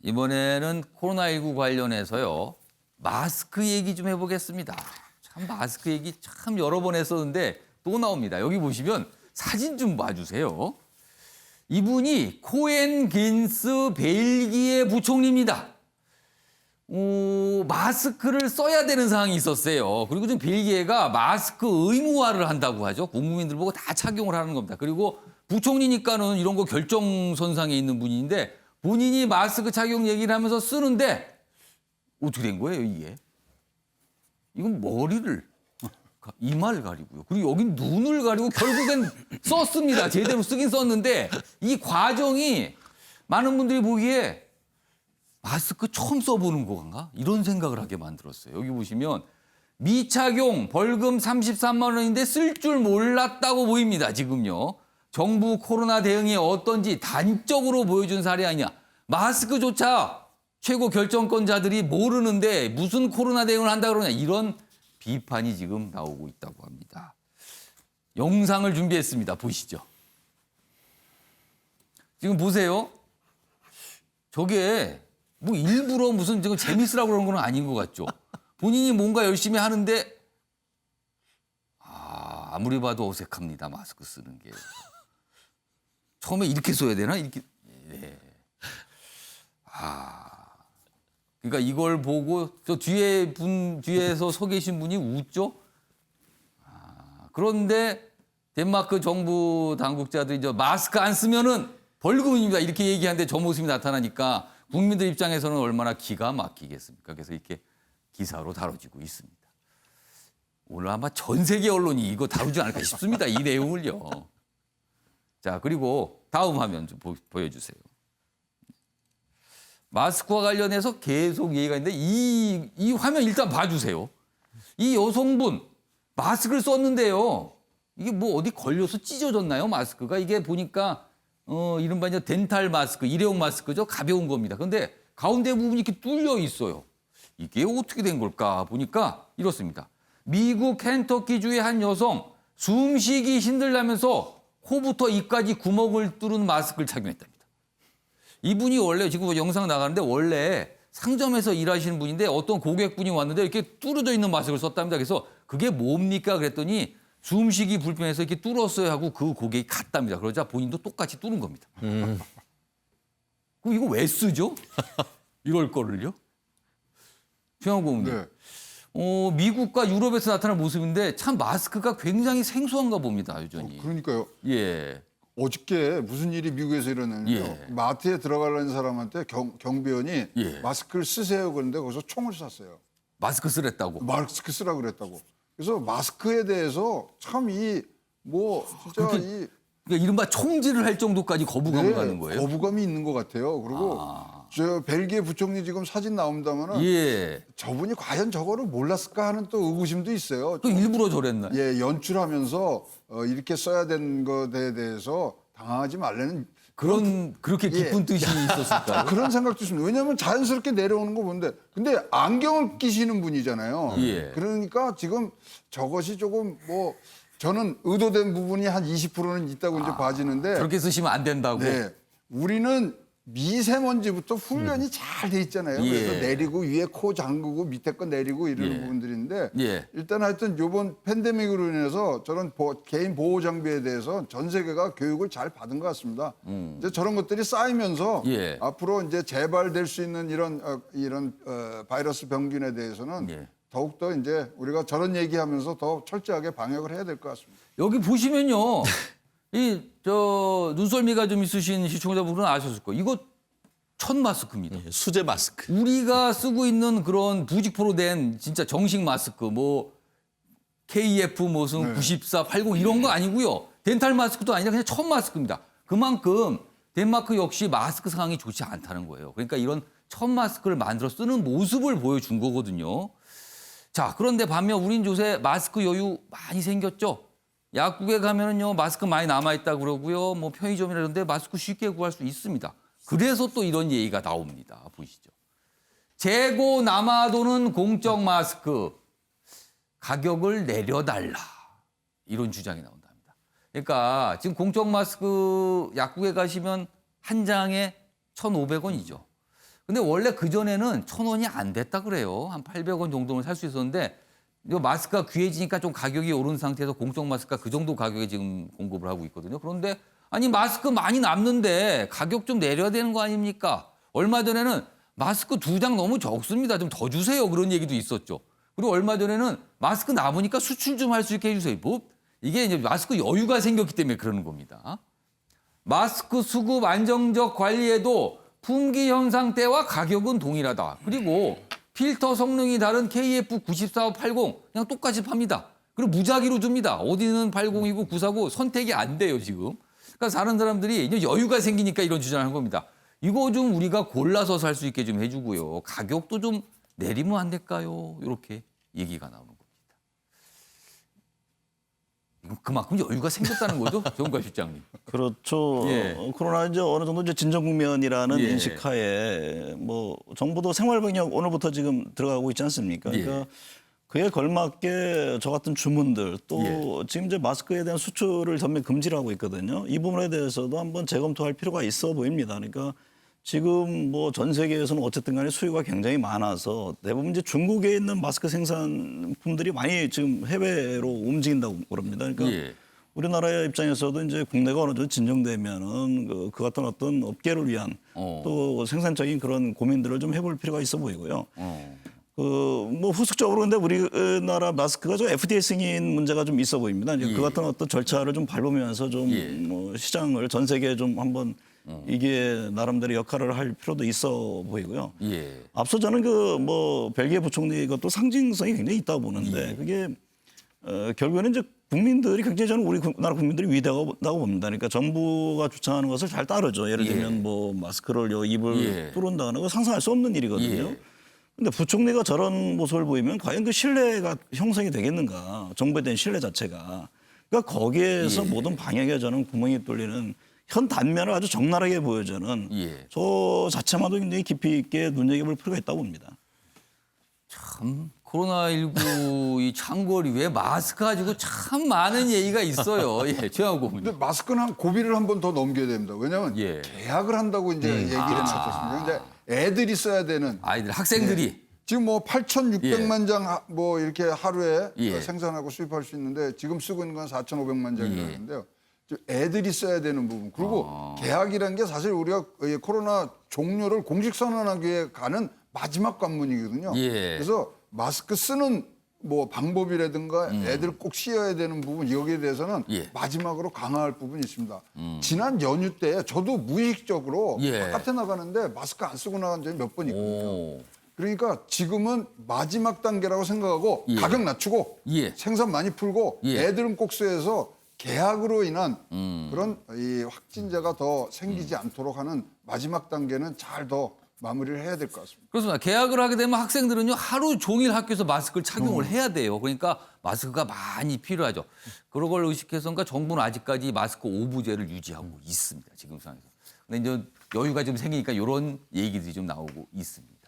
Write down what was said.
이번에는 코로나19 관련해서요. 마스크 얘기 좀 해보겠습니다. 참 마스크 얘기 참 여러 번 했었는데 또 나옵니다. 여기 보시면 사진 좀 봐주세요. 이분이 코엔 긴스 벨기에 부총리입니다. 마스크를 써야 되는 상황이 있었어요. 그리고 지금 벨기에가 마스크 의무화를 한다고 하죠. 국민들 보고 다 착용을 하는 겁니다. 그리고 부총리니까는 이런 거 결정선상에 있는 분인데 본인이 마스크 착용 얘기를 하면서 쓰는데 어떻게 된 거예요, 이게? 이건 머리를, 이마를 가리고요. 그리고 여기 눈을 가리고 결국엔 썼습니다. 제대로 쓰긴 썼는데 이 과정이 많은 분들이 보기에 마스크 처음 써보는 건가? 이런 생각을 하게 만들었어요. 여기 보시면 미착용 벌금 33만 원인데 쓸 줄 몰랐다고 보입니다. 지금요. 정부 코로나 대응이 어떤지 단적으로 보여준 사례 아니냐. 마스크조차 최고 결정권자들이 모르는데 무슨 코로나 대응을 한다 그러냐. 이런 비판이 지금 나오고 있다고 합니다. 영상을 준비했습니다. 보시죠. 지금 보세요. 저게 뭐 일부러 무슨 지금 재밌으라고 그러는 건 아닌 것 같죠. 본인이 뭔가 열심히 하는데 아무리 봐도 어색합니다. 마스크 쓰는 게. 처음에 이렇게 써야 되나? 이렇게. 네. 그러니까 이걸 보고 저 뒤에서 서 계신 분이 웃죠? 그런데 덴마크 정부 당국자들이 마스크 안 쓰면은 벌금입니다. 이렇게 얘기하는데 저 모습이 나타나니까 국민들 입장에서는 얼마나 기가 막히겠습니까? 그래서 이렇게 기사로 다뤄지고 있습니다. 오늘 아마 전 세계 언론이 이거 다루지 않을까 싶습니다. 이 내용을요. 자, 그리고 다음 화면 좀 보여주세요. 마스크와 관련해서 계속 얘기가 있는데 이 화면 일단 봐주세요. 이 여성분 마스크를 썼는데요. 이게 뭐 어디 걸려서 찢어졌나요? 마스크가. 이게 보니까 이른바 이제 덴탈 마스크, 일회용 마스크죠. 가벼운 겁니다. 그런데 가운데 부분이 이렇게 뚫려 있어요. 이게 어떻게 된 걸까 보니까 이렇습니다. 미국 켄터키주의 한 여성 숨쉬기 힘들다면서 코부터 입까지 구멍을 뚫은 마스크를 착용했답니다. 이분이 원래 지금 영상 나가는데 원래 상점에서 일하시는 분인데 어떤 고객분이 왔는데 이렇게 뚫어져 있는 마스크를 썼답니다. 그래서 그게 뭡니까 그랬더니 숨쉬기 불편해서 이렇게 뚫었어요 하고 그 고객이 갔답니다. 그러자 본인도 똑같이 뚫은 겁니다. 그럼 이거 왜 쓰죠? 이럴 거를요? 최영호 고문님. 네. 미국과 유럽에서 나타난 모습인데 참 마스크가 굉장히 생소한가 봅니다. 여전히. 그러니까요. 예. 어저께 무슨 일이 미국에서 일어났냐면요. 예. 마트에 들어가려는 사람한테 경비원이 예. 마스크를 쓰세요. 그런데 거기서 총을 쐈어요. 마스크 쓰랬다고. 마스크 쓰라고 그랬다고. 그래서 마스크에 대해서 참 진짜 그러니까 이른바 총질을 할 정도까지 거부감을 갖는 거예요? 거부감이 있는 것 같아요. 그리고 저 벨기에 부총리 지금 사진 나옵니다만은 예. 저분이 과연 저거를 몰랐을까 하는 또 의구심도 있어요. 또 일부러 저랬나요? 예, 연출하면서 이렇게 써야 되는 것에 대해서 당황하지 말라는 그렇게 깊은 뜻이 있었을까요? 그런 생각도 있습니다. 왜냐하면 자연스럽게 내려오는 거 보는데 근데 안경을 끼시는 분이잖아요. 예. 그러니까 지금 저것이 조금 저는 의도된 부분이 한 20%는 있다고 이제 봐지는데 그렇게 쓰시면 안 된다고. 네, 우리는 미세먼지부터 훈련이 잘 돼 있잖아요. 예. 그래서 내리고 위에 코 잠그고 밑에 거 내리고 이러는 부분들인데 예. 일단 하여튼 이번 팬데믹으로 인해서 저런 개인 보호 장비에 대해서 전 세계가 교육을 잘 받은 것 같습니다. 이제 저런 것들이 쌓이면서 예. 앞으로 이제 재발될 수 있는 이런 바이러스 병균에 대해서는 예. 더욱더 이제 우리가 저런 얘기하면서 더 철저하게 방역을 해야 될 것 같습니다. 여기 보시면요. 눈썰미가 좀 있으신 시청자분들은 아셨을 거예요. 이거 첫 마스크입니다. 수제 마스크. 우리가 쓰고 있는 그런 부직포로 된 진짜 정식 마스크, KF 무슨 94, 80 이런 거 아니고요. 덴탈 마스크도 아니라 그냥 첫 마스크입니다. 그만큼 덴마크 역시 마스크 상황이 좋지 않다는 거예요. 그러니까 이런 첫 마스크를 만들어 쓰는 모습을 보여준 거거든요. 자, 그런데 반면 우린 요새 마스크 여유 많이 생겼죠. 약국에 가면은요 마스크 많이 남아있다 그러고요. 편의점이나 이런 데 마스크 쉽게 구할 수 있습니다. 그래서 또 이런 얘기가 나옵니다. 보시죠. 재고 남아도는 공적 마스크 가격을 내려달라. 이런 주장이 나온답니다. 그러니까 지금 공적 마스크 약국에 가시면 한 장에 1,500원이죠. 근데 원래 그전에는 1,000원이 안 됐다 그래요. 한 800원 정도는 살 수 있었는데 이 마스크가 귀해지니까 좀 가격이 오른 상태에서 공적 마스크가 그 정도 가격에 지금 공급을 하고 있거든요. 그런데 아니 마스크 많이 남는데 가격 좀 내려야 되는 거 아닙니까? 얼마 전에는 마스크 2장 너무 적습니다. 좀 더 주세요. 그런 얘기도 있었죠. 그리고 얼마 전에는 마스크 남으니까 수출 좀 할 수 있게 해주세요. 뭐 이게 이제 마스크 여유가 생겼기 때문에 그러는 겁니다. 마스크 수급 안정적 관리에도 품귀 현상 때와 가격은 동일하다. 그리고 필터 성능이 다른 KF9480 그냥 똑같이 팝니다. 그리고 무작위로 줍니다. 어디는 80이고 949 선택이 안 돼요 지금. 그러니까 다른 사람들이 이제 여유가 생기니까 이런 주장을 한 겁니다. 이거 좀 우리가 골라서 살 수 있게 좀 해주고요. 가격도 좀 내리면 안 될까요? 이렇게 얘기가 나오는 겁니다. 이거 그만큼 여유가 생겼다는 거죠, 정관 실장님. 그렇죠. 예. 코로나 이제 어느 정도 이제 진정 국면이라는 예. 인식하에 뭐 정부도 생활병역 오늘부터 지금 들어가고 있지 않습니까? 그러니까 예. 그에 걸맞게 저 같은 주문들 또 예. 지금 이제 마스크에 대한 수출을 전면 금지를 하고 있거든요. 이 부분에 대해서도 한번 재검토할 필요가 있어 보입니다. 그러니까 지금 뭐 전 세계에서는 어쨌든 간에 수요가 굉장히 많아서 대부분 이제 중국에 있는 마스크 생산품들이 많이 지금 해외로 움직인다고 그럽니다. 그러니까 예. 우리나라의 입장에서도 이제 국내가 어느 정도 진정되면은 그 같은 어떤 업계를 위한 또 생산적인 그런 고민들을 좀 해볼 필요가 있어 보이고요. 뭐 후속적으로 근데 우리나라 마스크가 좀 FDA 승인 문제가 좀 있어 보입니다. 이제 예. 그 같은 어떤 절차를 좀 밟으면서 좀 예. 뭐 시장을 전 세계에 좀 한번 이게 나름대로 역할을 할 필요도 있어 보이고요. 예. 앞서 저는 그 뭐 벨기에 부총리 것도 상징성이 굉장히 있다고 보는데 예. 그게 결국에는 이제 국민들이 굉장히 저는 우리나라 국민들이 위대하다고 봅니다. 그러니까 정부가 주창하는 것을 잘 따르죠. 예를 예. 들면 뭐 마스크를 입을 예. 뚫은다는 거 상상할 수 없는 일이거든요. 예. 근데 부총리가 저런 모습을 보이면 과연 그 신뢰가 형성이 되겠는가? 정부에 대한 신뢰 자체가. 그러니까 거기에서 예. 모든 방역에 저는 구멍이 뚫리는 현 단면을 아주 적나라하게 보여주는 예. 저 자체만도 굉장히 깊이 있게 눈여겨볼 필요가 있다고 봅니다. 참 코로나19 이 창궐이 왜 마스크 가지고 참 많은 얘기가 있어요. 예, 최하고 고문님. 근데 마스크는 한 고비를 한 번 더 넘겨야 됩니다. 왜냐하면 예. 계약을 한다고 이제 얘기를 해놨었습니다. 근데 애들이 써야 되는 아이들 학생들이 지금 뭐 8,600만 예. 장 뭐 이렇게 하루에 예. 생산하고 수입할 수 있는데 지금 쓰고 있는 건 4,500만 장이라는데요. 예. 애들이 써야 되는 부분. 그리고 계약이라는 게 사실 우리가 이 코로나 종료를 공식 선언하기 위해 가는 마지막 관문이거든요. 예. 그래서 마스크 쓰는 뭐 방법이라든가 애들 꼭 씌워야 되는 부분 여기에 대해서는 예. 마지막으로 강화할 부분이 있습니다. 지난 연휴 때 저도 무의식적으로 예. 바깥에 나가는데 마스크 안 쓰고 나간 적이 몇 번 있거든요. 오. 그러니까 지금은 마지막 단계라고 생각하고 예. 가격 낮추고 예. 생산 많이 풀고 예. 애들은 꼭 써서 계약으로 인한 그런 이 확진자가 더 생기지 않도록 하는 마지막 단계는 잘 더 마무리를 해야 될 것 같습니다. 그렇습니다. 계약을 하게 되면 학생들은요 하루 종일 학교에서 마스크를 착용을 해야 돼요. 그러니까 마스크가 많이 필요하죠. 그런 걸 의식해서인가 정부는 아직까지 마스크 오부제를 유지하고 있습니다. 지금 상황에서. 근데 이제 여유가 좀 생기니까 이런 얘기들이 좀 나오고 있습니다.